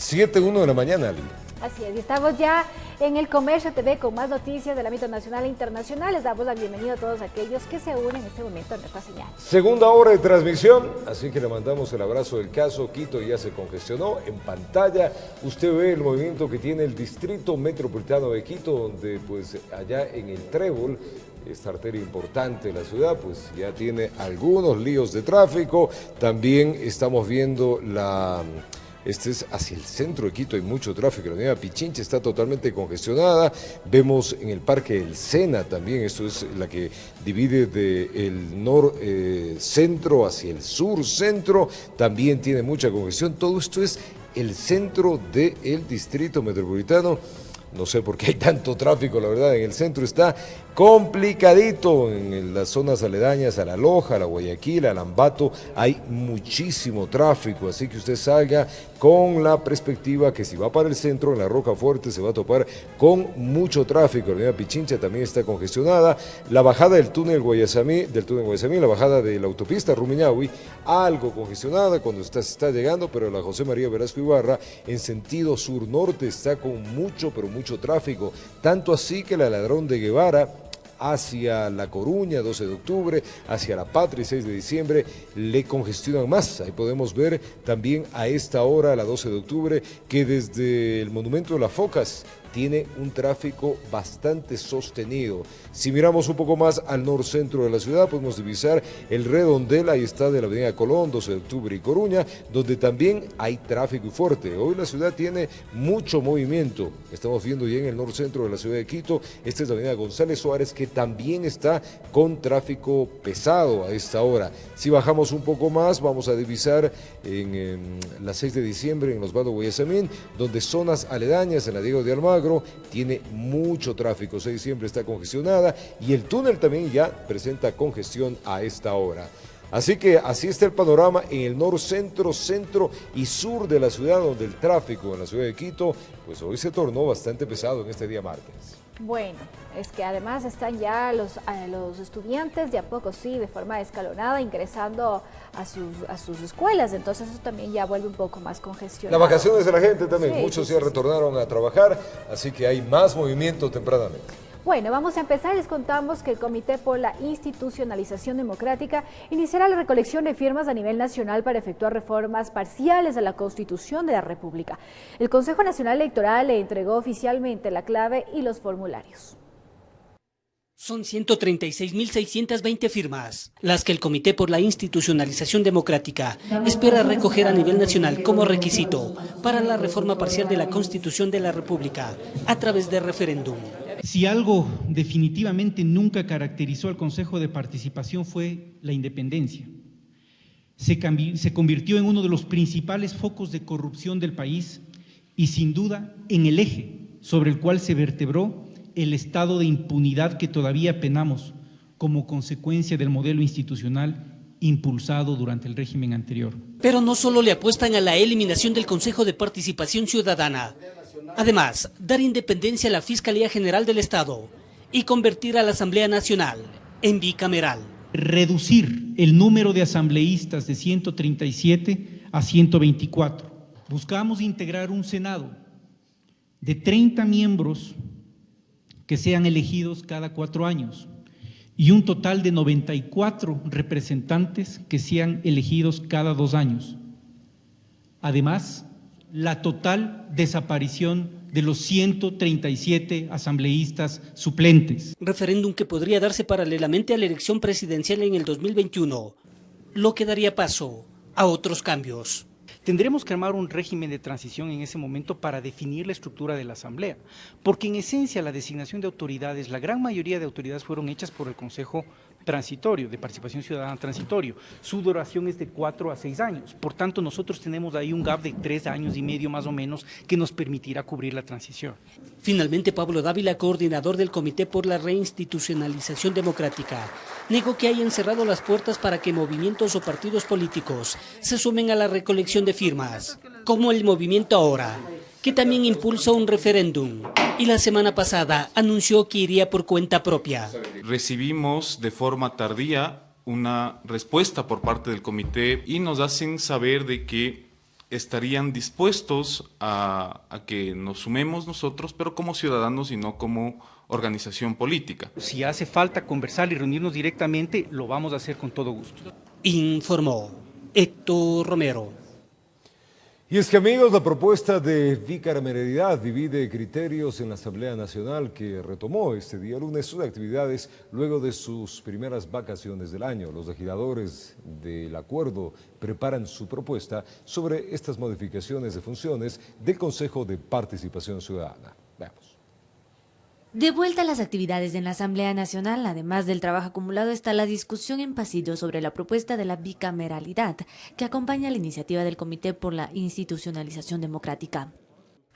7:01 de la mañana, Ali. Así es, y estamos ya en el Comercio TV con más noticias del ámbito nacional e internacional. Les damos la bienvenida a todos aquellos que se unen en este momento a nuestra señal. Segunda hora de transmisión, así que le mandamos el abrazo del caso. Quito ya se congestionó. En pantalla usted ve el movimiento que tiene el Distrito Metropolitano de Quito, donde pues allá en el Trébol, esta arteria importante de la ciudad, pues ya tiene algunos líos de tráfico. También estamos viendo Este es hacia el centro de Quito, hay mucho tráfico. La avenida Pichincha está totalmente congestionada. Vemos en el Parque del Sena también, esto es la que divide del centro hacia el sur centro, también tiene mucha congestión. Todo esto es el centro del Distrito Metropolitano. No sé por qué hay tanto tráfico, la verdad, en el centro está complicadito, en las zonas aledañas a La Loja, a la Guayaquil, a Lambato, hay muchísimo tráfico, así que usted salga con la perspectiva que si va para el centro, en la Rocafuerte, se va a topar con mucho tráfico. La avenida Pichincha también está congestionada, la bajada del túnel Guayasamí, la bajada de la autopista Rumiñahui, algo congestionada cuando se está llegando, pero la José María Velasco Ibarra, en sentido sur-norte, está con mucho, pero mucho tráfico, tanto así que la Ladrón de Guevara, hacia La Coruña, 12 de octubre, hacia La Patria, 6 de diciembre, le congestionan más. Ahí podemos ver también a esta hora, a la 12 de octubre, que desde el Monumento de las Focas tiene un tráfico bastante sostenido. Si miramos un poco más al norcentro de la ciudad, podemos divisar el redondel, ahí está, de la avenida Colón, 12 de octubre y Coruña, donde también hay tráfico fuerte. Hoy la ciudad tiene mucho movimiento. Estamos viendo ya en el norcentro de la ciudad de Quito, esta es la avenida González Suárez, que también está con tráfico pesado a esta hora. Si bajamos un poco más, vamos a divisar en la 6 de diciembre, en Osvaldo Guayasamín, donde zonas aledañas, en la Diego de Almagro, tiene mucho tráfico. 6 de diciembre está congestionada y el túnel también ya presenta congestión a esta hora. Así que así está el panorama en el norcentro, centro y sur de la ciudad, donde el tráfico en la ciudad de Quito, pues hoy se tornó bastante pesado en este día martes. Bueno, es que además están ya los estudiantes de a poco, sí, de forma escalonada, ingresando a sus escuelas, entonces eso también ya vuelve un poco más congestionado. Las vacaciones de la gente también, sí, muchos sí, ya sí, retornaron a trabajar, así que hay más movimiento tempranamente. Bueno, vamos a empezar. Les contamos que el Comité por la Institucionalización Democrática iniciará la recolección de firmas a nivel nacional para efectuar reformas parciales a la Constitución de la República. El Consejo Nacional Electoral le entregó oficialmente la clave y los formularios. Son 136.620 firmas, las que el Comité por la Institucionalización Democrática espera recoger a nivel nacional como requisito para la reforma parcial de la Constitución de la República a través de referéndum. Si algo definitivamente nunca caracterizó al Consejo de Participación fue la independencia. Se convirtió en uno de los principales focos de corrupción del país y sin duda en el eje sobre el cual se vertebró el estado de impunidad que todavía penamos como consecuencia del modelo institucional impulsado durante el régimen anterior. Pero no solo le apuestan a la eliminación del Consejo de Participación Ciudadana. Además, dar independencia a la Fiscalía General del Estado y convertir a la Asamblea Nacional en bicameral. Reducir el número de asambleístas de 137 a 124. Buscamos integrar un Senado de 30 miembros que sean elegidos cada 4 años y un total de 94 representantes que sean elegidos cada 2 años. Además, la total desaparición de los 137 asambleístas suplentes. Referéndum que podría darse paralelamente a la elección presidencial en el 2021, lo que daría paso a otros cambios. Tendremos que armar un régimen de transición en ese momento para definir la estructura de la Asamblea, porque en esencia la designación de autoridades, la gran mayoría de autoridades fueron hechas por el Consejo Transitorio, de Participación Ciudadana Transitorio. Su duración es de 4 a 6 años, por tanto nosotros tenemos ahí un gap de 3 años y medio más o menos que nos permitirá cubrir la transición. Finalmente, Pablo Dávila, coordinador del Comité por la Reinstitucionalización Democrática, negó que hayan cerrado las puertas para que movimientos o partidos políticos se sumen a la recolección de firmas, como el Movimiento Ahora, que también impulsa un referéndum y la semana pasada anunció que iría por cuenta propia. Recibimos de forma tardía una respuesta por parte del comité y nos hacen saber de que estarían dispuestos a que nos sumemos nosotros, pero como ciudadanos y no como organización política. Si hace falta conversar y reunirnos directamente, lo vamos a hacer con todo gusto. Informó Héctor Romero. Y es que, amigos, la propuesta de bicameralidad divide criterios en la Asamblea Nacional, que retomó este día lunes sus actividades luego de sus primeras vacaciones del año. Los legisladores del acuerdo preparan su propuesta sobre estas modificaciones de funciones del Consejo de Participación Ciudadana. Veamos. De vuelta a las actividades en la Asamblea Nacional, además del trabajo acumulado, está la discusión en pasillo sobre la propuesta de la bicameralidad que acompaña la iniciativa del Comité por la Institucionalización Democrática.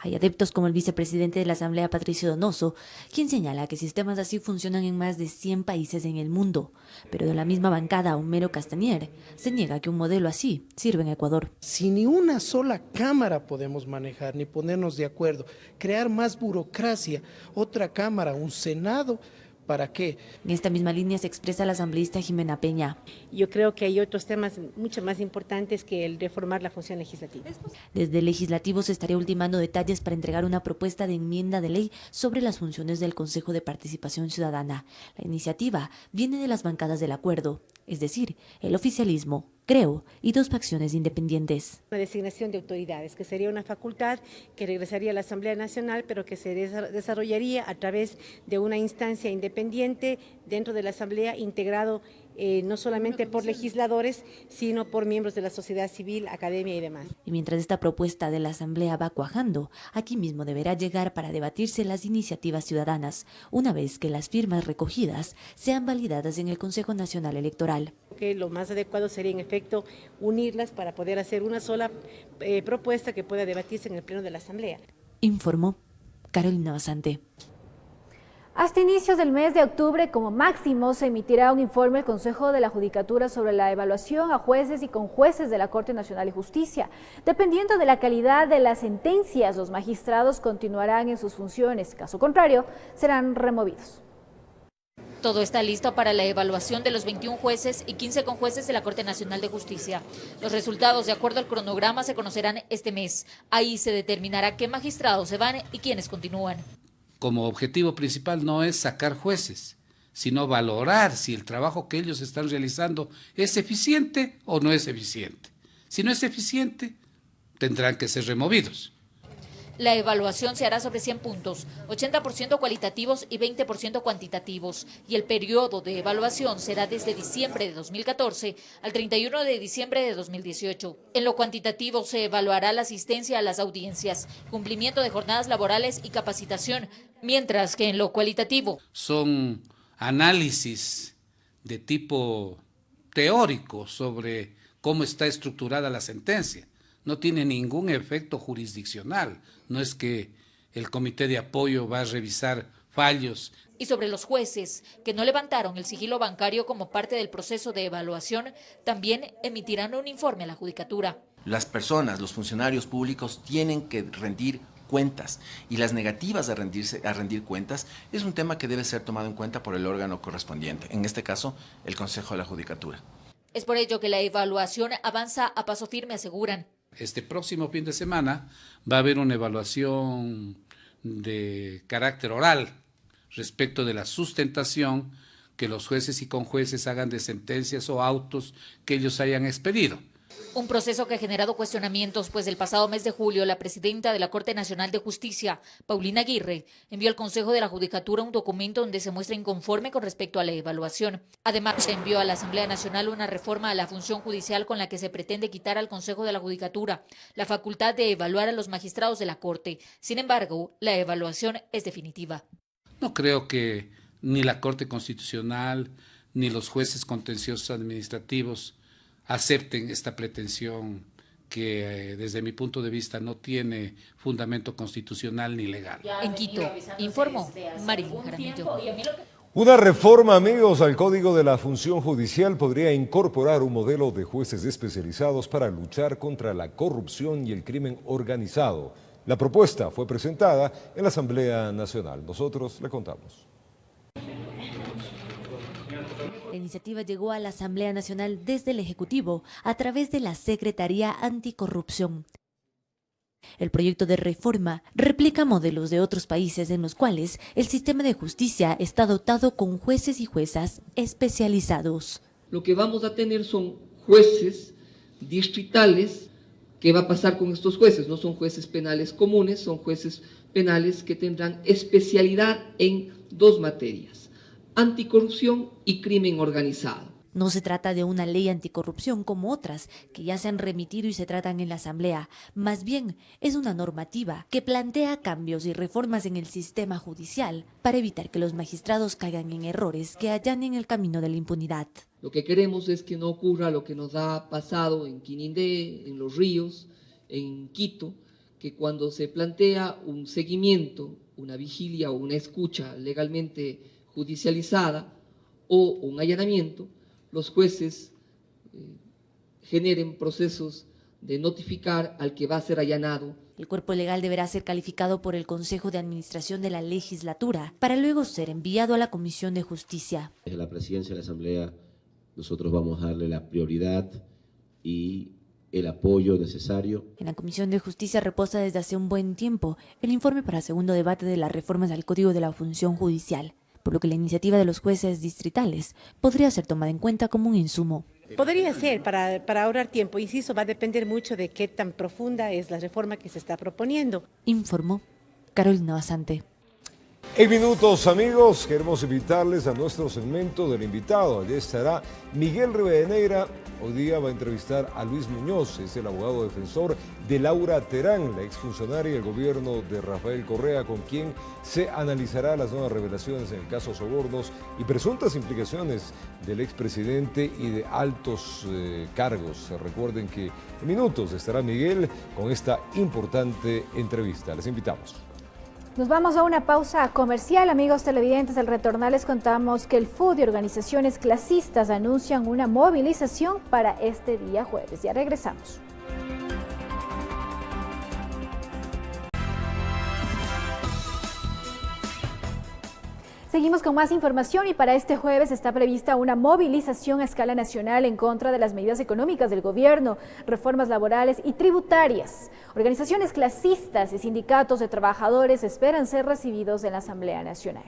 Hay adeptos como el vicepresidente de la Asamblea, Patricio Donoso, quien señala que sistemas así funcionan en más de 100 países en el mundo. Pero de la misma bancada, Homero Castañer se niega que un modelo así sirva en Ecuador. Si ni una sola cámara podemos manejar, ni ponernos de acuerdo, crear más burocracia, otra cámara, un Senado, ¿para qué? En esta misma línea se expresa la asambleísta Jimena Peña. Yo creo que hay otros temas mucho más importantes que el reformar la función legislativa. Desde el legislativo se estaría ultimando detalles para entregar una propuesta de enmienda de ley sobre las funciones del Consejo de Participación Ciudadana. La iniciativa viene de las bancadas del acuerdo, es decir, el oficialismo, Creo y dos facciones independientes. La designación de autoridades, que sería una facultad que regresaría a la Asamblea Nacional, pero que se desarrollaría a través de una instancia independiente dentro de la Asamblea, integrado no solamente por legisladores, sino por miembros de la sociedad civil, academia y demás. Y mientras esta propuesta de la Asamblea va cuajando, aquí mismo deberá llegar para debatirse las iniciativas ciudadanas, una vez que las firmas recogidas sean validadas en el Consejo Nacional Electoral. Que lo más adecuado sería, en efecto, unirlas para poder hacer una sola propuesta que pueda debatirse en el Pleno de la Asamblea. Informó Carolina Basante. Hasta inicios del mes de octubre, como máximo, se emitirá un informe del Consejo de la Judicatura sobre la evaluación a jueces y conjueces de la Corte Nacional de Justicia. Dependiendo de la calidad de las sentencias, los magistrados continuarán en sus funciones. Caso contrario, serán removidos. Todo está listo para la evaluación de los 21 jueces y 15 conjueces de la Corte Nacional de Justicia. Los resultados, de acuerdo al cronograma, se conocerán este mes. Ahí se determinará qué magistrados se van y quiénes continúan. Como objetivo principal no es sacar jueces, sino valorar si el trabajo que ellos están realizando es eficiente o no es eficiente. Si no es eficiente, tendrán que ser removidos. La evaluación se hará sobre 100 puntos, 80% cualitativos y 20% cuantitativos, y el periodo de evaluación será desde diciembre de 2014 al 31 de diciembre de 2018. En lo cuantitativo se evaluará la asistencia a las audiencias, cumplimiento de jornadas laborales y capacitación, mientras que en lo cualitativo son análisis de tipo teórico sobre cómo está estructurada la sentencia. No tiene ningún efecto jurisdiccional, no es que el comité de apoyo va a revisar fallos. Y sobre los jueces que no levantaron el sigilo bancario como parte del proceso de evaluación, también emitirán un informe a la Judicatura. Las personas, los funcionarios públicos tienen que rendir cuentas y las negativas a rendir cuentas es un tema que debe ser tomado en cuenta por el órgano correspondiente, en este caso el Consejo de la Judicatura. Es por ello que la evaluación avanza a paso firme, aseguran. Este próximo fin de semana va a haber una evaluación de carácter oral respecto de la sustentación que los jueces y conjueces hagan de sentencias o autos que ellos hayan expedido. Un proceso que ha generado cuestionamientos, pues el pasado mes de julio la presidenta de la Corte Nacional de Justicia, Paulina Aguirre, envió al Consejo de la Judicatura un documento donde se muestra inconforme con respecto a la evaluación. Además, se envió a la Asamblea Nacional una reforma a la función judicial con la que se pretende quitar al Consejo de la Judicatura la facultad de evaluar a los magistrados de la Corte. Sin embargo, la evaluación es definitiva. No creo que ni la Corte Constitucional ni los jueces contenciosos administrativos acepten esta pretensión que desde mi punto de vista no tiene fundamento constitucional ni legal. En Quito, informó Marilyn Jaramillo. Una reforma, amigos, al Código de la Función Judicial podría incorporar un modelo de jueces especializados para luchar contra la corrupción y el crimen organizado. La propuesta fue presentada en la Asamblea Nacional. Nosotros le contamos. La iniciativa llegó a la Asamblea Nacional desde el Ejecutivo a través de la Secretaría Anticorrupción. El proyecto de reforma replica modelos de otros países en los cuales el sistema de justicia está dotado con jueces y juezas especializados. Lo que vamos a tener son jueces distritales. ¿Qué va a pasar con estos jueces? No son jueces penales comunes, son jueces penales que tendrán especialidad en dos materias: anticorrupción y crimen organizado. No se trata de una ley anticorrupción como otras que ya se han remitido y se tratan en la Asamblea. Más bien, es una normativa que plantea cambios y reformas en el sistema judicial para evitar que los magistrados caigan en errores que allanen el camino de la impunidad. Lo que queremos es que no ocurra lo que nos ha pasado en Quinindé, en Los Ríos, en Quito, que cuando se plantea un seguimiento, una vigilia o una escucha legalmente judicializada o un allanamiento, los jueces generen procesos de notificar al que va a ser allanado. El cuerpo legal deberá ser calificado por el Consejo de Administración de la Legislatura para luego ser enviado a la Comisión de Justicia. Desde la Presidencia de la Asamblea nosotros vamos a darle la prioridad y el apoyo necesario. En la Comisión de Justicia reposa desde hace un buen tiempo el informe para segundo debate de las reformas al Código de la Función Judicial, por lo que la iniciativa de los jueces distritales podría ser tomada en cuenta como un insumo. Podría ser para ahorrar tiempo, insisto, va a depender mucho de qué tan profunda es la reforma que se está proponiendo. Informó Carolina Basante. En minutos, amigos, queremos invitarles a nuestro segmento del invitado. Allí estará Miguel Rivadeneira. Hoy día va a entrevistar a Luis Muñoz, es el abogado defensor de Laura Terán, la exfuncionaria del gobierno de Rafael Correa, con quien se analizará las nuevas revelaciones en el caso Sobornos y presuntas implicaciones del expresidente y de altos cargos. Recuerden que en minutos estará Miguel con esta importante entrevista. Les invitamos. Nos vamos a una pausa comercial, amigos televidentes. Al retornar les contamos que el FUD y organizaciones clasistas anuncian una movilización para este día jueves. Ya regresamos. Seguimos con más información y para este jueves está prevista una movilización a escala nacional en contra de las medidas económicas del gobierno, reformas laborales y tributarias. Organizaciones clasistas y sindicatos de esperan ser recibidos en la Asamblea Nacional.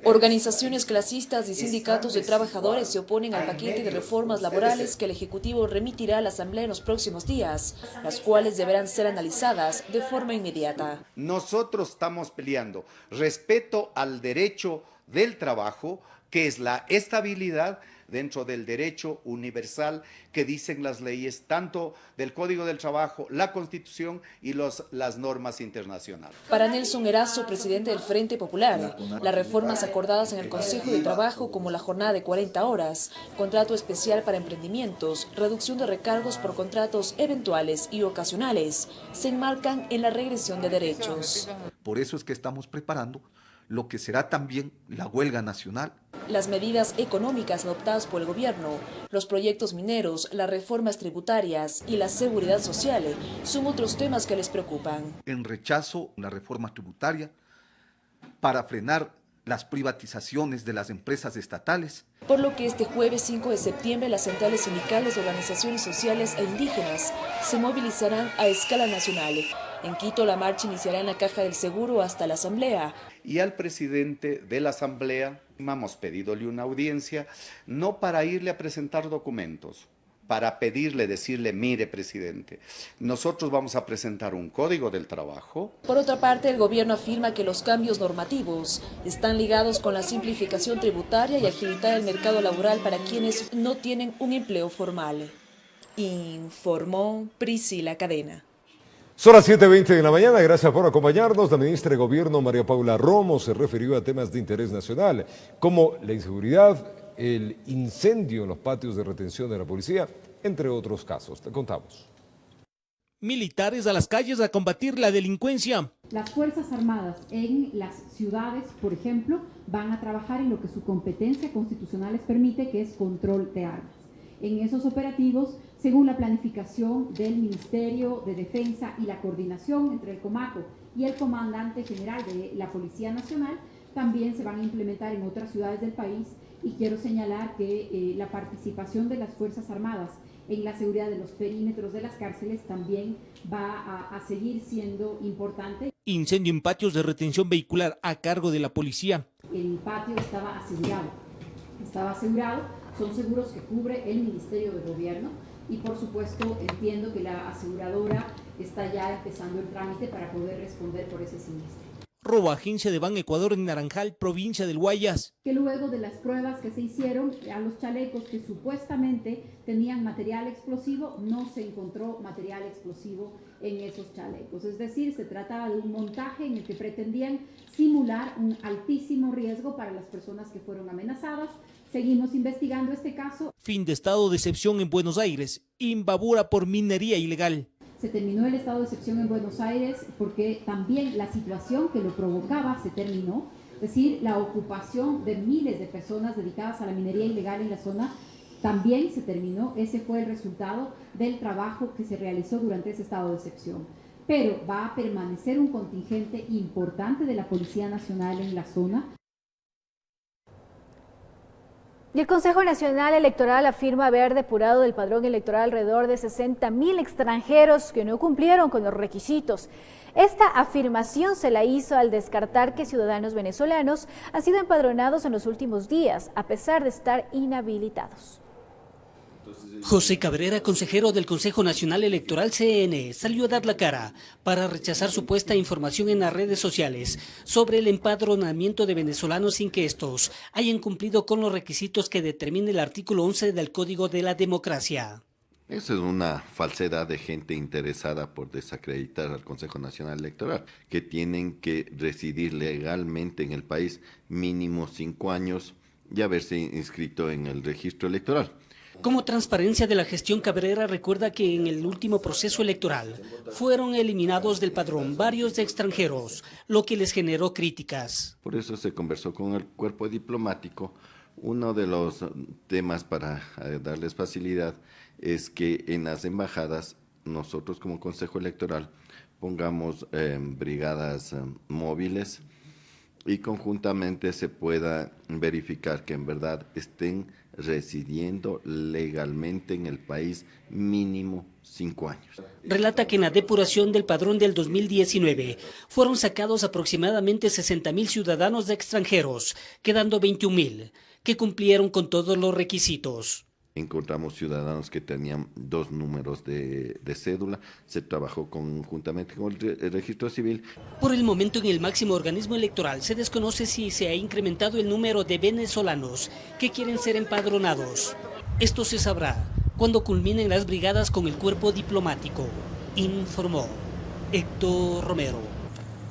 Organizaciones clasistas y sindicatos de trabajadores se oponen al paquete de reformas laborales que el Ejecutivo remitirá a la Asamblea en los próximos días, las cuales deberán ser analizadas de forma inmediata. Nosotros estamos peleando respeto al derecho del trabajo, que es la estabilidad dentro del derecho universal que dicen las leyes, tanto del Código del Trabajo, la Constitución y las normas internacionales. Para Nelson Erazo, presidente del Frente Popular, las reformas acordadas en el Consejo de Trabajo, como la jornada de 40 horas, contrato especial para emprendimientos, reducción de recargos por contratos eventuales y ocasionales, se enmarcan en la regresión de derechos. Por eso es que estamos preparando lo que será también la huelga nacional. Las medidas económicas adoptadas por el gobierno, los proyectos mineros, las reformas tributarias y la seguridad social son otros temas que les preocupan. En rechazo a la reforma tributaria para frenar las privatizaciones de las empresas estatales. Por lo que este jueves 5 de septiembre las centrales sindicales, organizaciones sociales e indígenas se movilizarán a escala nacional. En Quito la marcha iniciará en la Caja del Seguro hasta la Asamblea. Y al presidente de la Asamblea hemos pedidole una audiencia, no para irle a presentar documentos, para pedirle, decirle, mire presidente, nosotros vamos a presentar un código del trabajo. Por otra parte, el gobierno afirma que los cambios normativos están ligados con la simplificación tributaria y agilitar el mercado laboral para quienes no tienen un empleo formal. Informó Priscila Cadena. Son las 7:20 de la mañana, gracias por acompañarnos. La ministra de Gobierno, María Paula Romo, se refirió a temas de interés nacional, como la inseguridad, el incendio en los patios de retención de la policía, entre otros casos. Te contamos. Militares a las calles a combatir la delincuencia. Las Fuerzas Armadas en las ciudades, por ejemplo, van a trabajar en lo que su competencia constitucional les permite, que es control de armas. En esos operativos, según la planificación del Ministerio de Defensa y la coordinación entre el Comaco y el Comandante General de la Policía Nacional, también se van a implementar en otras ciudades del país, y quiero señalar que la participación de las Fuerzas Armadas en la seguridad de los perímetros de las cárceles también va a seguir siendo importante. Incendio en patios de retención vehicular a cargo de la policía. El patio estaba asegurado, son seguros que cubre el Ministerio de Gobierno y por supuesto entiendo que la aseguradora está ya empezando el trámite para poder responder por ese siniestro. Robo a agencia de Ban Ecuador en Naranjal, provincia del Guayas. Que luego de las pruebas que se hicieron a los chalecos que supuestamente tenían material explosivo, no se encontró material explosivo en esos chalecos. Es decir, se trataba de un montaje en el que pretendían simular un altísimo riesgo para las personas que fueron amenazadas. Seguimos investigando este caso. Fin de estado de excepción en Buenos Aires. Imbabura por minería ilegal. Se terminó el estado de excepción en Buenos Aires porque también la situación que lo provocaba se terminó. Es decir, la ocupación de miles de personas dedicadas a la minería ilegal en la zona también se terminó. Ese fue el resultado del trabajo que se realizó durante ese estado de excepción. Pero va a permanecer un contingente importante de la Policía Nacional en la zona. Y el Consejo Nacional Electoral afirma haber depurado del padrón electoral alrededor de 60.000 extranjeros que no cumplieron con los requisitos. Esta afirmación se la hizo al descartar que ciudadanos venezolanos han sido empadronados en los últimos días, a pesar de estar inhabilitados. José Cabrera, consejero del Consejo Nacional Electoral CN, salió a dar la cara para rechazar supuesta información en las redes sociales sobre el empadronamiento de venezolanos sin que estos hayan cumplido con los requisitos que determina el artículo 11 del Código de la Democracia. Eso es una falsedad de gente interesada por desacreditar al Consejo Nacional Electoral, que tienen que residir legalmente en el país mínimo 5 años y haberse inscrito en el registro electoral. Como transparencia de la gestión, Cabrera recuerda que en el último proceso electoral fueron eliminados del padrón varios extranjeros, lo que les generó críticas. Por eso se conversó con el cuerpo diplomático. Uno de los temas para darles facilidad es que en las embajadas nosotros como Consejo Electoral pongamos brigadas móviles y conjuntamente se pueda verificar que en verdad estén residiendo legalmente en el país mínimo 5 años. Relata que en la depuración del padrón del 2019 fueron sacados aproximadamente 60.000 ciudadanos extranjeros, quedando 21.000 que cumplieron con todos los requisitos. Encontramos ciudadanos que tenían 2 números de cédula, se trabajó conjuntamente con el registro civil. Por el momento en el máximo organismo electoral se desconoce si se ha incrementado el número de venezolanos que quieren ser empadronados. Esto se sabrá cuando culminen las brigadas con el cuerpo diplomático, informó Héctor Romero.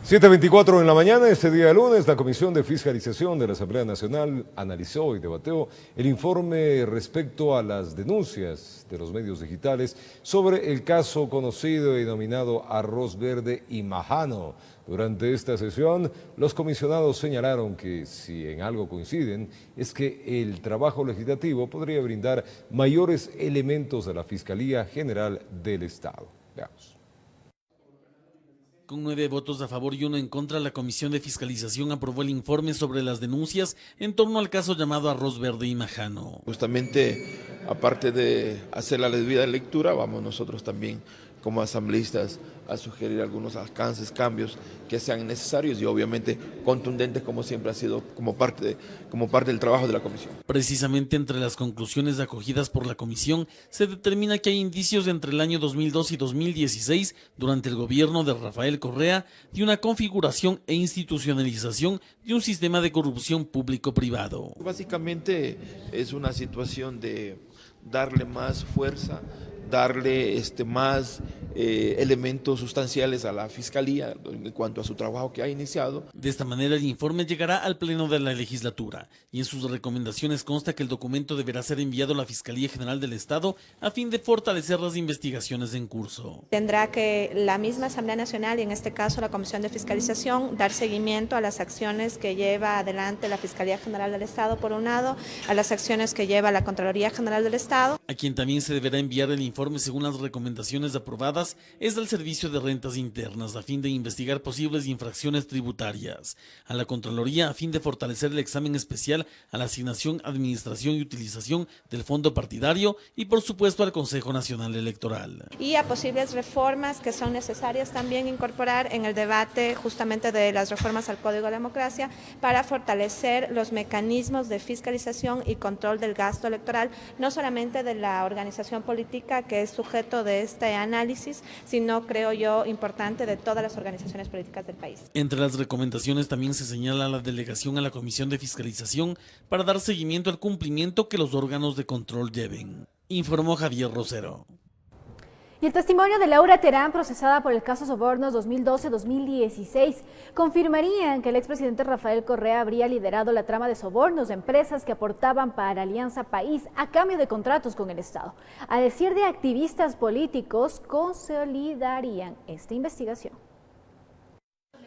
7:24 en la mañana, este día lunes, la Comisión de Fiscalización de la Asamblea Nacional analizó y debatió el informe respecto a las denuncias de los medios digitales sobre el caso conocido y denominado Arroz Verde y Majano. Durante esta sesión, los comisionados señalaron que si en algo coinciden, es que el trabajo legislativo podría brindar mayores elementos a la Fiscalía General del Estado. Veamos. Con 9 votos a favor y 1 en contra, la Comisión de Fiscalización aprobó el informe sobre las denuncias en torno al caso llamado Arroz Verde y Majano. Justamente, aparte de hacer la debida lectura, vamos nosotros también como asambleístas a sugerir algunos alcances, cambios que sean necesarios y obviamente contundentes, como siempre ha sido como parte del trabajo de la comisión. Precisamente entre las conclusiones acogidas por la comisión se determina que hay indicios entre el año 2002 y 2016, durante el gobierno de Rafael Correa, de una configuración e institucionalización de un sistema de corrupción público-privado. Básicamente es una situación de darle más fuerza, darle más elementos sustanciales a la Fiscalía en cuanto a su trabajo que ha iniciado. De esta manera el informe llegará al Pleno de la Legislatura y en sus recomendaciones consta que el documento deberá ser enviado a la Fiscalía General del Estado a fin de fortalecer las investigaciones en curso. Tendrá que la misma Asamblea Nacional y en este caso la Comisión de Fiscalización dar seguimiento a las acciones que lleva adelante la Fiscalía General del Estado por un lado, a las acciones que lleva la Contraloría General del Estado. A quien también se deberá enviar el informe según las recomendaciones aprobadas personas es del Servicio de Rentas Internas a fin de investigar posibles infracciones tributarias, a la Contraloría a fin de fortalecer el examen especial a la asignación, administración y utilización del fondo partidario y por supuesto al Consejo Nacional Electoral. Y a posibles reformas que son necesarias también incorporar en el debate justamente de las reformas al Código de Democracia para fortalecer los mecanismos de fiscalización y control del gasto electoral, no solamente de la organización política que es sujeto de este análisis, sino, creo yo, importante de todas las organizaciones políticas del país. Entre las recomendaciones también se señala la delegación a la Comisión de Fiscalización para dar seguimiento al cumplimiento que los órganos de control lleven, informó Javier Rosero. Y el testimonio de Laura Terán, procesada por el caso Sobornos 2012-2016, confirmarían que el expresidente Rafael Correa habría liderado la trama de sobornos de empresas que aportaban para Alianza País a cambio de contratos con el Estado. A decir de activistas políticos, consolidarían esta investigación.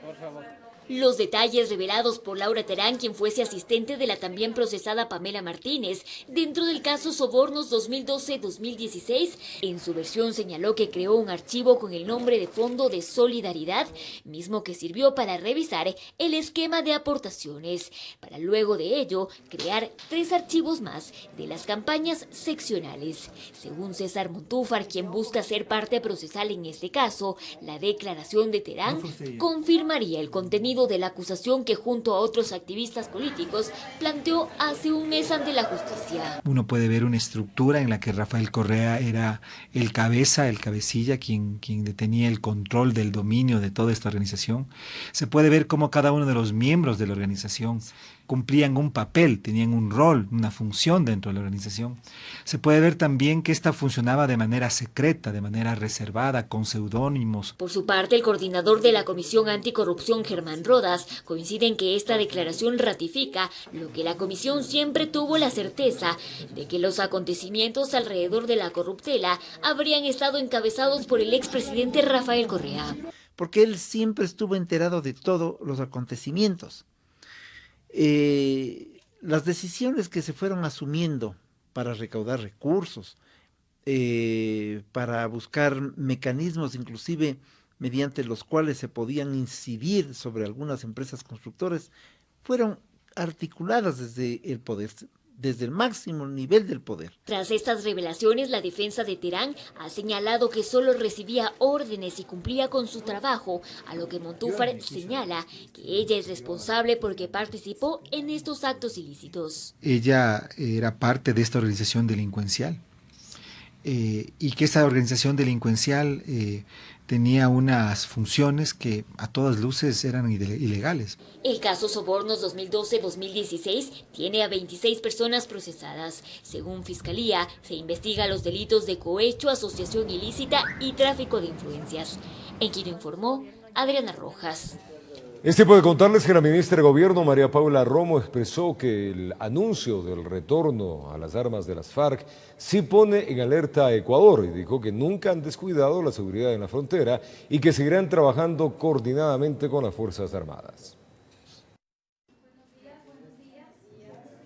Por favor. Los detalles revelados por Laura Terán, quien fuese asistente de la también procesada Pamela Martínez, dentro del caso Sobornos 2012-2016, en su versión señaló que creó un archivo con el nombre de Fondo de Solidaridad, mismo que sirvió para revisar el esquema de aportaciones, para luego de ello crear 3 archivos más de las campañas seccionales. Según César Montúfar, quien busca ser parte procesal en este caso, la declaración de Terán confirmaría el contenido de la acusación que junto a otros activistas políticos planteó hace un mes ante la justicia. Uno puede ver una estructura en la que Rafael Correa era el cabecilla, quien detenía el control del dominio de toda esta organización. Se puede ver cómo cada uno de los miembros de la organización cumplían un papel, tenían un rol, una función dentro de la organización. Se puede ver también que esta funcionaba de manera secreta, de manera reservada, con seudónimos. Por su parte, el coordinador de la Comisión Anticorrupción, Germán Rodas, coincide en que esta declaración ratifica lo que la comisión siempre tuvo la certeza de que los acontecimientos alrededor de la corruptela habrían estado encabezados por el expresidente Rafael Correa. Porque él siempre estuvo enterado de todos los acontecimientos. Las decisiones que se fueron asumiendo para recaudar recursos, para buscar mecanismos inclusive mediante los cuales se podían incidir sobre algunas empresas constructoras, fueron articuladas desde el poder, desde el máximo nivel del poder. Tras estas revelaciones, la defensa de Terán ha señalado que solo recibía órdenes y cumplía con su trabajo, a lo que Montúfar señala que ella es responsable porque participó en estos actos ilícitos. Ella era parte de esta organización delincuencial y que esa organización delincuencial tenía unas funciones que a todas luces eran ilegales. El caso Sobornos 2012-2016 tiene a 26 personas procesadas. Según Fiscalía, se investiga los delitos de cohecho, asociación ilícita y tráfico de influencias. En Quito informó Adriana Rojas. Es tiempo de contarles que la ministra de Gobierno, María Paula Romo, expresó que el anuncio del retorno a las armas de las FARC sí pone en alerta a Ecuador y dijo que nunca han descuidado la seguridad en la frontera y que seguirán trabajando coordinadamente con las Fuerzas Armadas.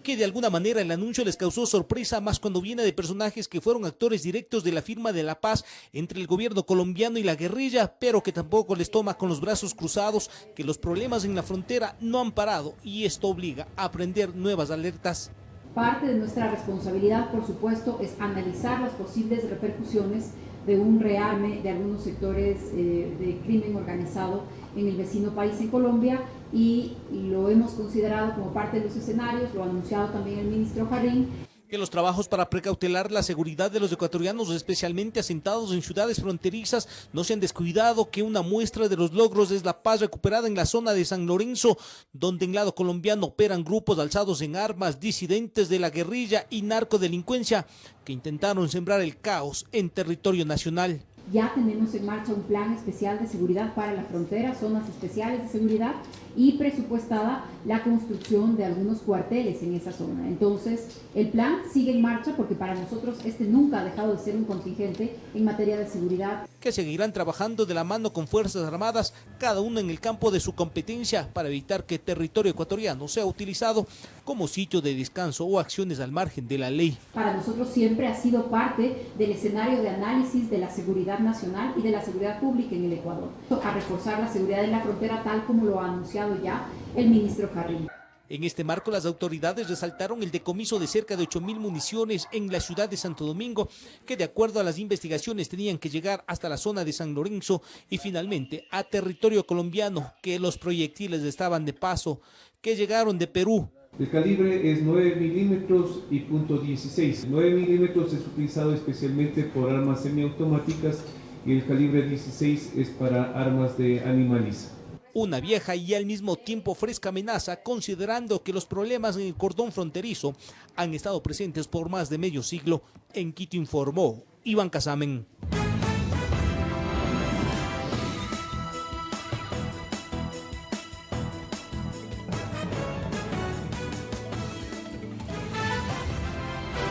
Que de alguna manera el anuncio les causó sorpresa, más cuando viene de personajes que fueron actores directos de la firma de la paz entre el gobierno colombiano y la guerrilla, pero que tampoco les toma con los brazos cruzados, que los problemas en la frontera no han parado y esto obliga a prender nuevas alertas. Parte de nuestra responsabilidad, por supuesto, es analizar las posibles repercusiones de un rearme de algunos sectores de crimen organizado en el vecino país, en Colombia, y lo hemos considerado como parte de los escenarios, lo ha anunciado también el ministro Jarrín. Que los trabajos para precautelar la seguridad de los ecuatorianos, especialmente asentados en ciudades fronterizas, no se han descuidado, que una muestra de los logros es la paz recuperada en la zona de San Lorenzo, donde en lado colombiano operan grupos alzados en armas, disidentes de la guerrilla y narcodelincuencia, que intentaron sembrar el caos en territorio nacional. Ya tenemos en marcha un plan especial de seguridad para la frontera, zonas especiales de seguridad y presupuestada la construcción de algunos cuarteles en esa zona. Entonces, el plan sigue en marcha porque para nosotros este nunca ha dejado de ser un contingente en materia de seguridad. Que seguirán trabajando de la mano con Fuerzas Armadas, cada uno en el campo de su competencia, para evitar que territorio ecuatoriano sea utilizado como sitio de descanso o acciones al margen de la ley. Para nosotros siempre ha sido parte del escenario de análisis de la seguridad seguridad nacional y de la seguridad pública en el Ecuador, a reforzar la seguridad en la frontera tal como lo ha anunciado ya el ministro Carrillo. En este marco, las autoridades resaltaron el decomiso de cerca de 8.000 municiones en la ciudad de Santo Domingo, que de acuerdo a las investigaciones tenían que llegar hasta la zona de San Lorenzo y finalmente a territorio colombiano, que los proyectiles estaban de paso, que llegaron de Perú. El calibre es 9 milímetros y .16. 9 milímetros es utilizado especialmente por armas semiautomáticas y el calibre 16 es para armas de animaliza. Una vieja y al mismo tiempo fresca amenaza, considerando que los problemas en el cordón fronterizo han estado presentes por más de medio siglo. En Quito informó Iván Casamen.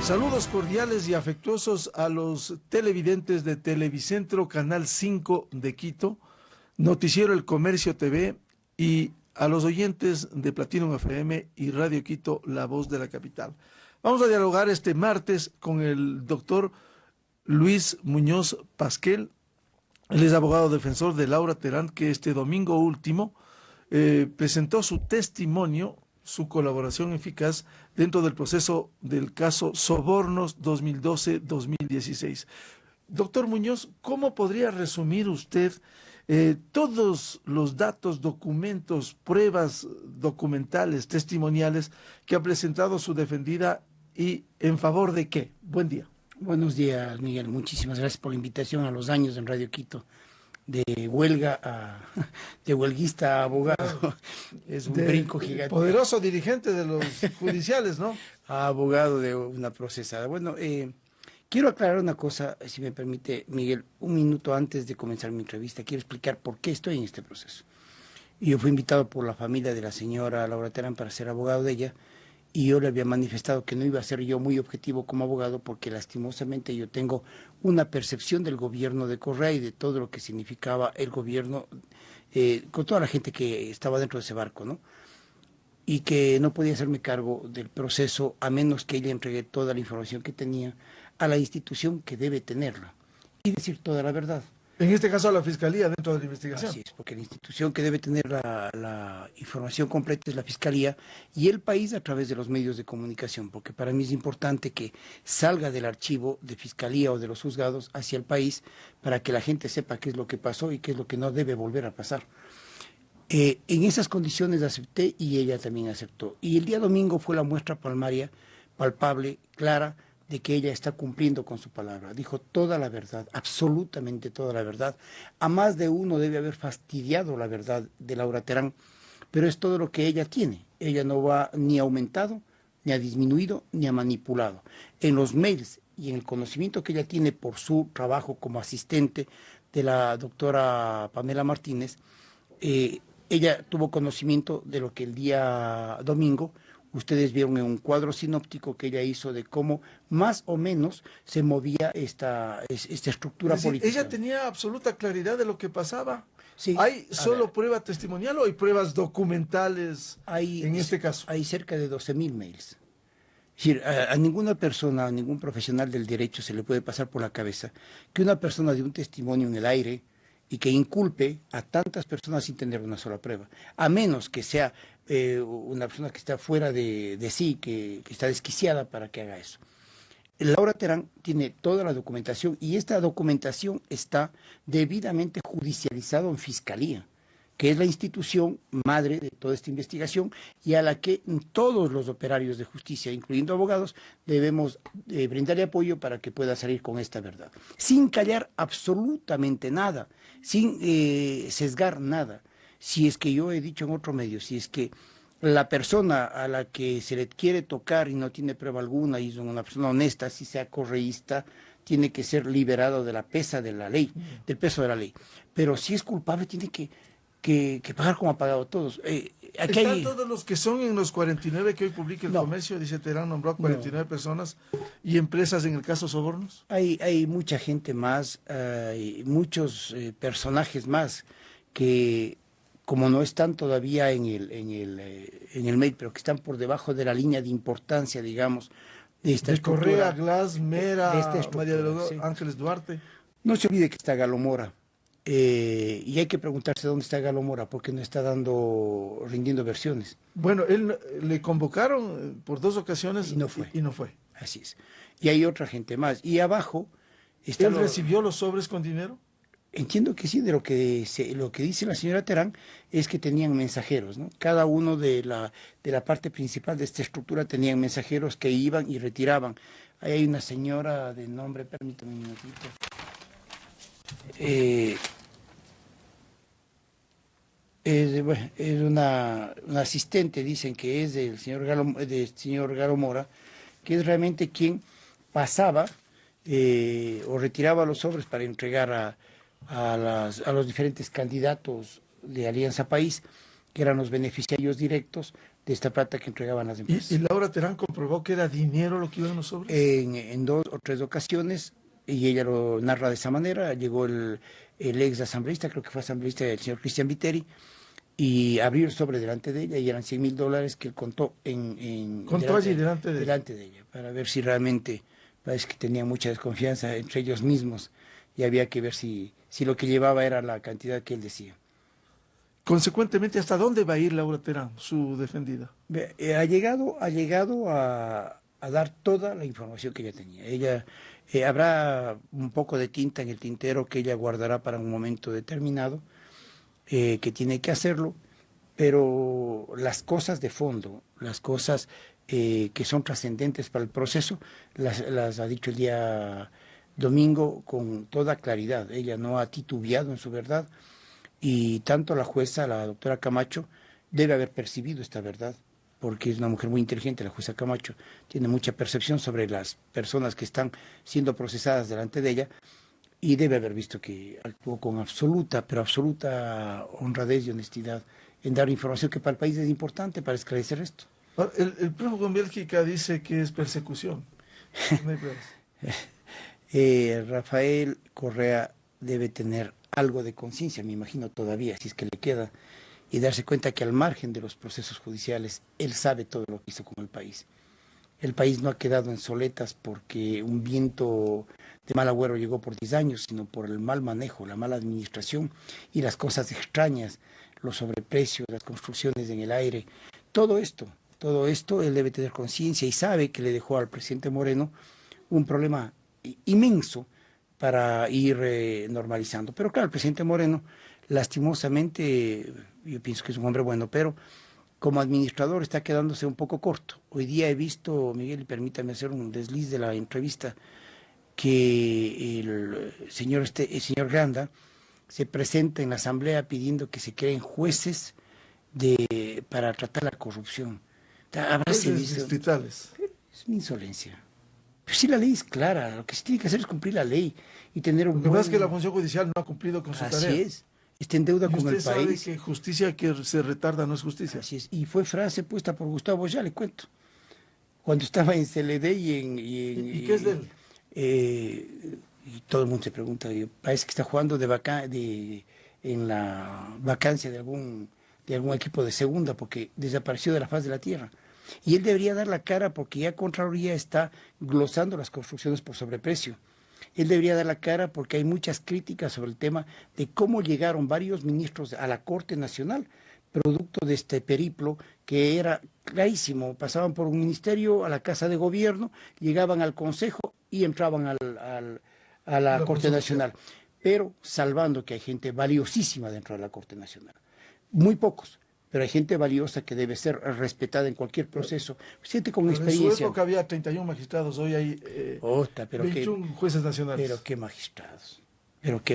Saludos cordiales y afectuosos a los televidentes de Televicentro, Canal 5 de Quito, Noticiero El Comercio TV y a los oyentes de Platinum FM y Radio Quito, La Voz de la Capital. Vamos a dialogar este martes con el doctor Luis Muñoz Pasquel. Él es abogado defensor de Laura Terán, que este domingo último presentó su testimonio, su colaboración eficaz dentro del proceso del caso Sobornos 2012-2016. Doctor Muñoz, ¿cómo podría resumir usted todos los datos, documentos, pruebas documentales, testimoniales que ha presentado su defendida y en favor de qué? Buen día. Buenos días, Miguel. Muchísimas gracias por la invitación a los años en Radio Quito. De huelguista a abogado, es un brinco gigante. Poderoso dirigente de los judiciales, ¿no? A abogado de una procesada. Bueno, quiero aclarar una cosa, si me permite, Miguel. Un minuto antes de comenzar mi entrevista, quiero explicar por qué estoy en este proceso. Yo fui invitado por la familia de la señora Laura Terán para ser abogado de ella, y yo le había manifestado que no iba a ser yo muy objetivo como abogado porque lastimosamente yo tengo una percepción del gobierno de Correa y de todo lo que significaba el gobierno con toda la gente que estaba dentro de ese barco, ¿no? Y que no podía hacerme cargo del proceso a menos que ella entregue toda la información que tenía a la institución que debe tenerla y decir toda la verdad. En este caso a la Fiscalía dentro de la investigación. Así es, porque la institución que debe tener la información completa es la Fiscalía y el país a través de los medios de comunicación, porque para mí es importante que salga del archivo de Fiscalía o de los juzgados hacia el país para que la gente sepa qué es lo que pasó y qué es lo que no debe volver a pasar. En esas condiciones acepté y ella también aceptó. Y el día domingo fue la muestra palmaria, palpable, clara, de que ella está cumpliendo con su palabra. Dijo toda la verdad, absolutamente toda la verdad. A más de uno debe haber fastidiado la verdad de Laura Terán, pero es todo lo que ella tiene. Ella no va ni aumentado, ni ha disminuido, ni ha manipulado. En los mails y en el conocimiento que ella tiene por su trabajo como asistente de la doctora Pamela Martínez, ella tuvo conocimiento de lo que el día domingo ustedes vieron en un cuadro sinóptico que ella hizo de cómo más o menos se movía esta estructura política. Ella tenía absoluta claridad de lo que pasaba. Sí, ¿Hay solo prueba testimonial o hay pruebas documentales en este caso? Hay cerca de 12.000 mails. Es decir, a ninguna persona, a ningún profesional del derecho se le puede pasar por la cabeza que una persona de un testimonio en el aire y que inculpe a tantas personas sin tener una sola prueba, a menos que sea una persona que está fuera de sí, que está desquiciada para que haga eso. Laura Terán tiene toda la documentación y esta documentación está debidamente judicializada en Fiscalía, que es la institución madre de toda esta investigación y a la que todos los operarios de justicia, incluyendo abogados, debemos brindarle apoyo para que pueda salir con esta verdad, sin callar absolutamente nada, sin sesgar nada. Si es que yo he dicho en otro medio, si es que la persona a la que se le quiere tocar y no tiene prueba alguna y es una persona honesta, si sea correísta, tiene que ser liberado de la pesa de la ley, del peso de la ley. Pero si es culpable, tiene que pagar como ha pagado todos. Aquí ¿Están todos los que son en los 49 que hoy publica el Comercio? Dice Terán nombró a 49 personas y empresas en el caso Sobornos. Hay mucha gente más, muchos personajes más que, como no están todavía en el mail, pero que están por debajo de la línea de importancia, digamos, de esta de estructura. Correa, Glass, Mera, de esta María de los sí. Ángeles Duarte. No se olvide que está Galo Mora. Y hay que preguntarse dónde está Galo Mora, porque no está rindiendo versiones. Bueno, él le convocaron por 2 ocasiones y no fue. Y no fue. Así es. Y hay otra gente más. Y abajo está... ¿Él recibió los sobres con dinero? Entiendo que sí, de lo que dice la señora Terán es que tenían mensajeros, ¿no? Cada uno de la parte principal de esta estructura tenían mensajeros que iban y retiraban. Ahí hay una señora de nombre, permítame un minutito. Es una asistente, dicen que es del señor Galo Mora, que es realmente quien pasaba o retiraba los sobres para entregar a los diferentes candidatos de Alianza País, que eran los beneficiarios directos de esta plata que entregaban las empresas. ¿Y Laura Terán comprobó que era dinero lo que iban los sobres? En 2 o 3 ocasiones, y ella lo narra de esa manera. Llegó el ex asambleísta, creo que fue asambleísta, el señor Cristian Viteri, y abrió el sobre delante de ella, y eran $100,000 que él contó delante de ella, para ver si realmente, parece que tenía mucha desconfianza entre ellos mismos, y había que ver si lo que llevaba era la cantidad que él decía. Consecuentemente, ¿hasta dónde va a ir Laura Terán, su defendida? Ha llegado a dar toda la información que ella tenía. Ella habrá un poco de tinta en el tintero que ella guardará para un momento determinado, que tiene que hacerlo, pero las cosas de fondo, las cosas que son trascendentes para el proceso, las ha dicho el día domingo con toda claridad. Ella no ha titubeado en su verdad, y tanto la jueza, la doctora Camacho, debe haber percibido esta verdad, porque es una mujer muy inteligente, la jueza Camacho, tiene mucha percepción sobre las personas que están siendo procesadas delante de ella, y debe haber visto que actuó con absoluta honradez y honestidad en dar información que para el país es importante para esclarecer esto. El prófugo en Bélgica dice que es persecución. Rafael Correa debe tener algo de conciencia, me imagino todavía, si es que le queda, y darse cuenta que al margen de los procesos judiciales, él sabe todo lo que hizo con el país. El país no ha quedado en soletas porque un viento de mal agüero llegó por 10 años, sino por el mal manejo, la mala administración y las cosas extrañas, los sobreprecios, las construcciones en el aire. Todo esto él debe tener conciencia, y sabe que le dejó al presidente Moreno un problema inmenso para ir normalizando. Pero claro, el presidente Moreno, lastimosamente, yo pienso que es un hombre bueno, pero como administrador está quedándose un poco corto. Hoy día he visto, Miguel, y permítame hacer un desliz de la entrevista, que el señor Granda se presenta en la asamblea pidiendo que se creen jueces para tratar la corrupción. Distritales. Es una insolencia. Pero si la ley es clara, lo que se tiene que hacer es cumplir la ley y tener un... Lo que pasa es que la función judicial no ha cumplido con su tarea. Así es. Está en deuda con el país. Usted sabe que justicia que se retarda no es justicia. Así es. Y fue frase puesta por Gustavo, ya le cuento, cuando estaba en CLD ¿Y qué es de él? Y todo el mundo se pregunta, parece que está jugando en la vacancia de algún equipo de segunda, porque desapareció de la faz de la tierra. Y él debería dar la cara, porque ya Contraloría está glosando las construcciones por sobreprecio. Él debería dar la cara porque hay muchas críticas sobre el tema de cómo llegaron varios ministros a la Corte Nacional, producto de este periplo que era clarísimo. Pasaban por un ministerio a la Casa de Gobierno, llegaban al Consejo y entraban a la Corte Nacional. Pero salvando que hay gente valiosísima dentro de la Corte Nacional. Muy pocos, pero hay gente valiosa que debe ser respetada en cualquier proceso. Gente con experiencia. En su época había 31 magistrados, hoy hay 21 jueces nacionales. Pero qué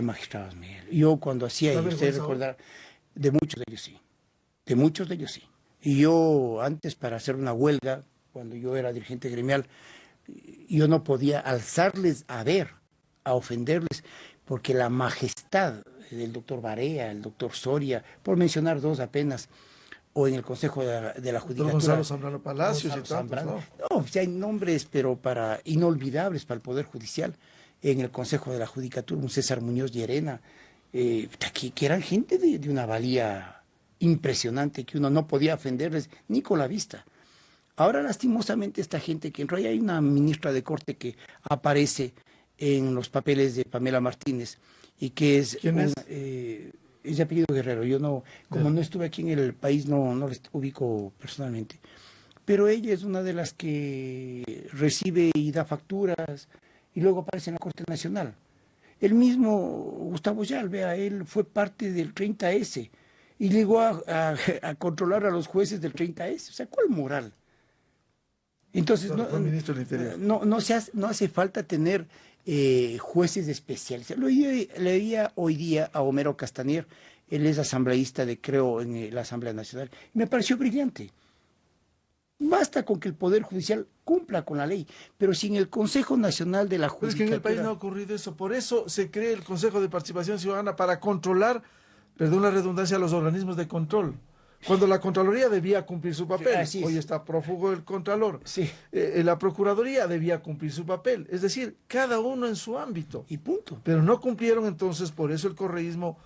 magistrados, Miguel. Yo cuando hacía, y usted recordará, de muchos de ellos sí. Y yo antes, para hacer una huelga, cuando yo era dirigente gremial, yo no podía alzarles a ofenderles, porque la majestad del doctor Barea, el doctor Soria, por mencionar 2 apenas, o en el Consejo de la Judicatura. Gonzalo Zambrano Palacios y tantos, ¿no? No, hay nombres, pero inolvidables para el Poder Judicial. En el Consejo de la Judicatura, un César Muñoz Llerena, que eran gente de una valía impresionante, que uno no podía ofenderles ni con la vista. Ahora, lastimosamente, esta gente que entró, hay una ministra de Corte que aparece en los papeles de Pamela Martínez, y que es... ¿Quién es? Es de apellido Guerrero. Yo no, como no estuve aquí en el país, no les ubico personalmente. Pero ella es una de las que recibe y da facturas y luego aparece en la Corte Nacional. El mismo Gustavo Yalvea, él fue parte del 30S y llegó a controlar a los jueces del 30S. O sea, ¿cuál moral? Entonces, no hace falta tener jueces especializados. Leía hoy día a Homero Castañer, él es asambleísta en la Asamblea Nacional, y me pareció brillante. Basta con que el Poder Judicial cumpla con la ley, pero sin el Consejo Nacional de la Judicatura... Pero es que en el país no ha ocurrido eso, por eso se crea el Consejo de Participación Ciudadana para controlar, perdón la redundancia, los organismos de control. Cuando la Contraloría debía cumplir su papel, hoy está prófugo el Contralor, la Procuraduría debía cumplir su papel, es decir, cada uno en su ámbito. Y punto. Pero no cumplieron, entonces por eso el correísmo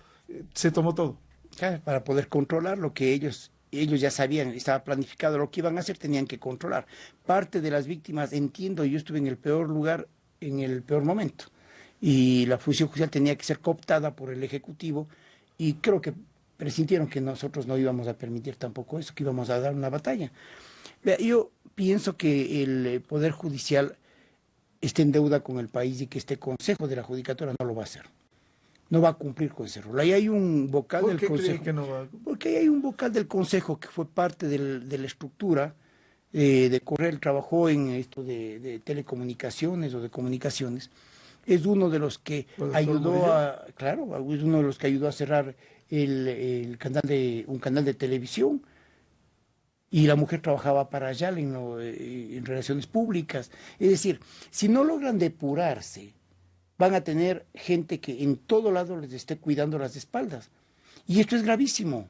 se tomó todo. Claro, para poder controlar lo que ellos ya sabían, estaba planificado lo que iban a hacer, tenían que controlar. Parte de las víctimas, entiendo, yo estuve en el peor lugar, en el peor momento, y la función judicial tenía que ser cooptada por el Ejecutivo, y creo que presintieron que nosotros no íbamos a permitir tampoco eso, que íbamos a dar una batalla. Yo pienso que el Poder Judicial está en deuda con el país y que este Consejo de la Judicatura no lo va a hacer. No va a cumplir con ese rol. Ahí hay un vocal del Consejo. Porque ahí hay un vocal del Consejo que fue parte de la estructura de Correa, trabajó en esto de telecomunicaciones o de comunicaciones. Es uno de los que ayudó a cerrar un canal de televisión, y la mujer trabajaba para Ayala en relaciones públicas. Es decir, si no logran depurarse, van a tener gente que en todo lado les esté cuidando las espaldas. Y esto es gravísimo.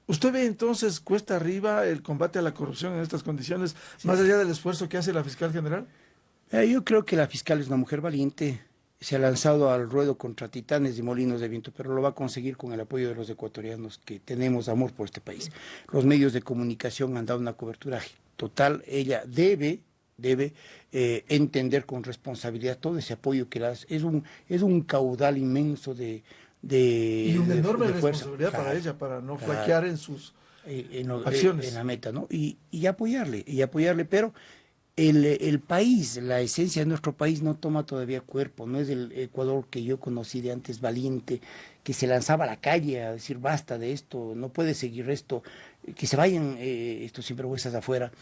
¿Usted ve entonces cuesta arriba el combate a la corrupción en estas condiciones, más allá del esfuerzo que hace la fiscal general? Yo creo que la fiscal es una mujer valiente, se ha lanzado al ruedo contra titanes y molinos de viento, pero lo va a conseguir con el apoyo de los ecuatorianos que tenemos amor por este país. Los medios de comunicación han dado una cobertura total. Ella debe entender con responsabilidad todo ese apoyo que las es un caudal inmenso y una enorme responsabilidad para ella, para no flaquear en sus acciones. En la meta, ¿no? Y apoyarle, pero el país, la esencia de nuestro país no toma todavía cuerpo, no es el Ecuador que yo conocí de antes, valiente, que se lanzaba a la calle a decir basta de esto, no puede seguir esto, que se vayan estos sinvergüenzas afuera.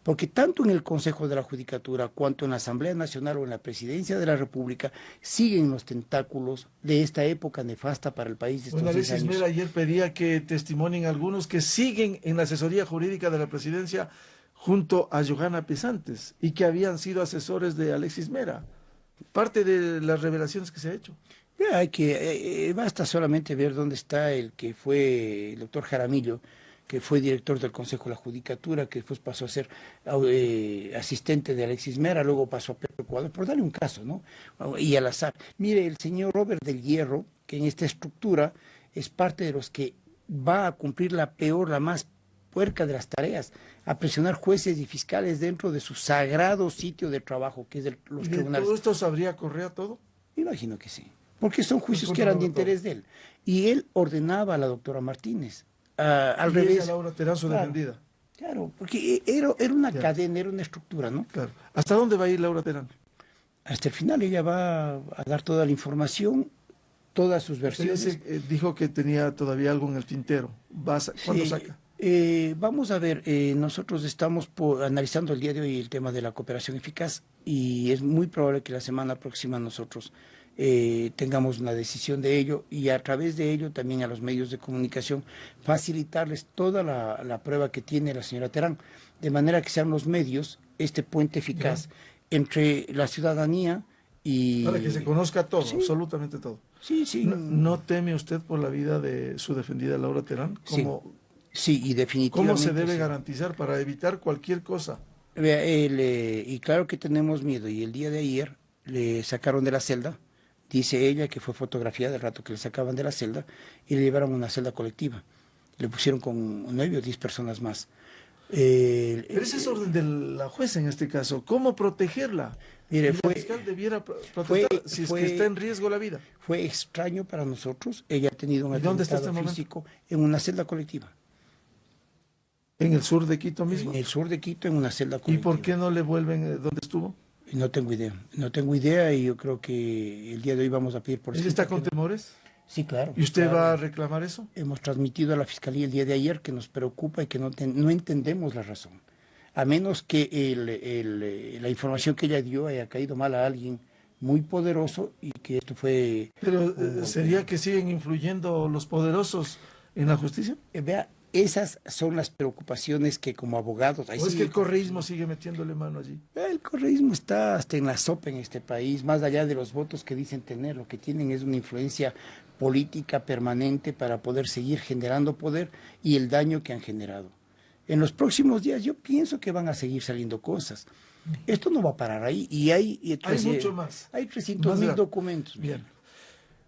Porque tanto en el Consejo de la Judicatura cuanto en la Asamblea Nacional o en la Presidencia de la República siguen los tentáculos de esta época nefasta para el país de estos 10 años. Alexis Mera ayer pedía que testimonien algunos que siguen en la asesoría jurídica de la Presidencia junto a Johanna Pesantes y que habían sido asesores de Alexis Mera. Parte de las revelaciones que se ha hecho. Basta solamente ver dónde está el que fue el doctor Jaramillo, que fue director del Consejo de la Judicatura, que después pasó a ser asistente de Alexis Mera, luego pasó a Petroecuador, por darle un caso, ¿no? Y al azar. Mire, el señor Robert del Hierro, que en esta estructura es parte de los que va a cumplir la más puerca de las tareas, a presionar jueces y fiscales dentro de su sagrado sitio de trabajo, que es los tribunales. ¿Todo esto sabría Correa todo? Imagino que sí, porque son juicios que eran de interés de él. Y él ordenaba a la doctora Martínez. Al revés. Laura Terán, su defendida. Claro, porque era una cadena, era una estructura, ¿no? Claro. ¿Hasta dónde va a ir Laura Terán? Hasta el final. Ella va a dar toda la información, todas sus versiones. Dijo que tenía todavía algo en el tintero. ¿Cuándo saca? Vamos a ver, nosotros estamos analizando el día de hoy el tema de la cooperación eficaz y es muy probable que la semana próxima nosotros tengamos una decisión de ello y a través de ello también a los medios de comunicación facilitarles toda la prueba que tiene la señora Terán, de manera que sean los medios este puente eficaz entre la ciudadanía y... Para que se conozca todo, absolutamente todo. Sí. ¿No teme usted por la vida de su defendida Laura Terán? Sí, y definitivamente. ¿Cómo se debe garantizar para evitar cualquier cosa? Y claro que tenemos miedo, y el día de ayer le sacaron de la celda. Dice ella que fue fotografiada del rato que le sacaban de la celda y le llevaron a una celda colectiva. Le pusieron con 9 o 10 personas más. Pero ese es orden de la jueza en este caso. ¿Cómo protegerla? Mire, el fiscal debiera protestar si es que está en riesgo la vida. Fue extraño para nosotros. Ella ha tenido un ¿Dónde está este físico en una celda colectiva. ¿En el sur de Quito mismo? En el sur de Quito, en una celda colectiva. ¿Y por qué no le vuelven donde estuvo? No tengo idea. No tengo idea y yo creo que el día de hoy vamos a pedir por ¿Él está con temores? Sí, claro. ¿Y usted claro. va a reclamar eso? Hemos transmitido a la Fiscalía el día de ayer que nos preocupa y que no entendemos la razón. A menos que la información que ella dio haya caído mal a alguien muy poderoso y que esto fue... Pero ¿sería que siguen influyendo los poderosos en la justicia? Vea, esas son las preocupaciones que como abogados... ¿O es que el correísmo sigue metiéndole mano allí? El correísmo está hasta en la sopa en este país, más allá de los votos que dicen tener, lo que tienen es una influencia política permanente para poder seguir generando poder y el daño que han generado. En los próximos días yo pienso que van a seguir saliendo cosas. Esto no va a parar ahí y hay mucho más. Hay 300.000 documentos.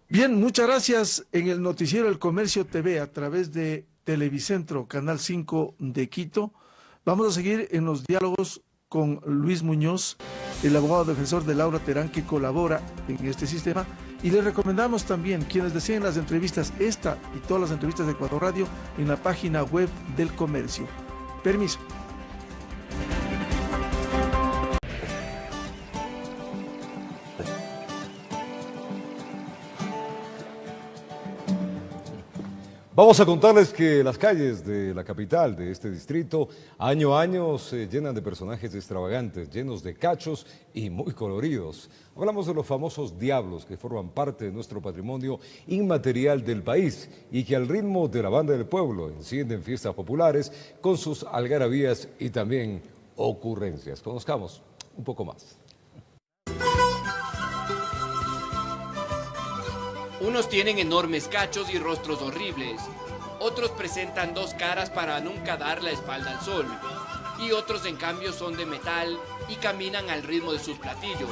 Bien, muchas gracias. En el noticiero El Comercio TV a través de Televicentro, Canal 5 de Quito. Vamos a seguir en los diálogos con Luis Muñoz, el abogado defensor de Laura Terán, que colabora en este sistema. Y les recomendamos también, quienes deseen las entrevistas, esta y todas las entrevistas de Ecuador Radio, en la página web del Comercio. Permiso. Vamos a contarles que las calles de la capital de este distrito año a año se llenan de personajes extravagantes, llenos de cachos y muy coloridos. Hablamos de los famosos diablos que forman parte de nuestro patrimonio inmaterial del país y que al ritmo de la banda del pueblo encienden fiestas populares con sus algarabías y también ocurrencias. Conozcamos un poco más. Unos tienen enormes cachos y rostros horribles, otros presentan dos caras para nunca dar la espalda al sol, y otros en cambio son de metal y caminan al ritmo de sus platillos.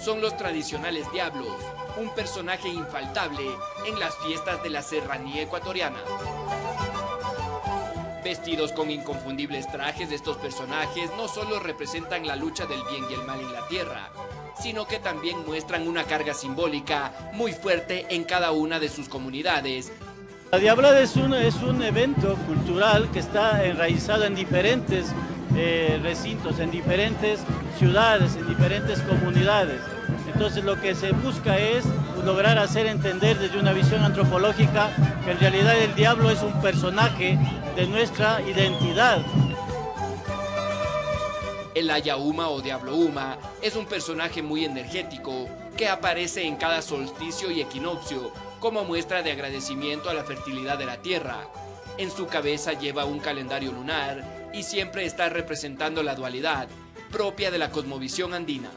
Son los tradicionales diablos, un personaje infaltable en las fiestas de la serranía ecuatoriana. Vestidos con inconfundibles trajes, estos personajes no solo representan la lucha del bien y el mal en la tierra, sino que también muestran una carga simbólica muy fuerte en cada una de sus comunidades. La Diablada es un evento cultural que está enraizado en diferentes recintos, en diferentes ciudades, en diferentes comunidades. Entonces lo que se busca es lograr hacer entender desde una visión antropológica que en realidad el diablo es un personaje de nuestra identidad. El Ayauma o Diablo Uma es un personaje muy energético que aparece en cada solsticio y equinoccio como muestra de agradecimiento a la fertilidad de la tierra. En su cabeza lleva un calendario lunar y siempre está representando la dualidad propia de la cosmovisión andina.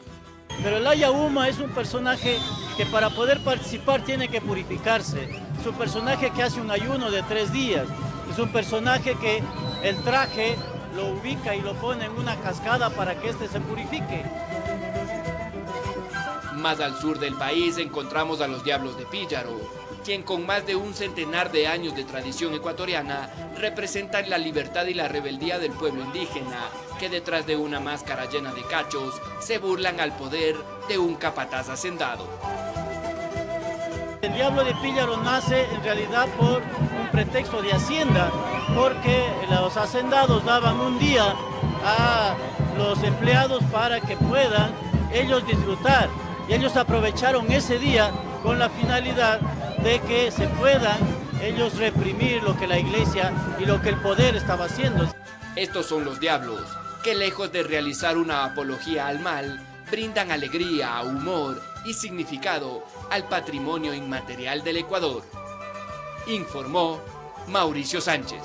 Pero el Ayauma es un personaje que para poder participar tiene que purificarse. Es un personaje que hace un ayuno de 3 días. Es un personaje que el traje lo ubica y lo pone en una cascada para que éste se purifique. Más al sur del país encontramos a los Diablos de Píllaro, quien con más de un centenar de años de tradición ecuatoriana representan la libertad y la rebeldía del pueblo indígena, que detrás de una máscara llena de cachos se burlan al poder de un capataz hacendado. El Diablo de Píllaro nace en realidad por un pretexto de hacienda, porque los hacendados daban un día a los empleados para que puedan ellos disfrutar, y ellos aprovecharon ese día con la finalidad de que se puedan ellos reprimir lo que la iglesia y lo que el poder estaba haciendo. Estos son los diablos, que lejos de realizar una apología al mal, brindan alegría, humor y significado al patrimonio inmaterial del Ecuador. Informó Mauricio Sánchez.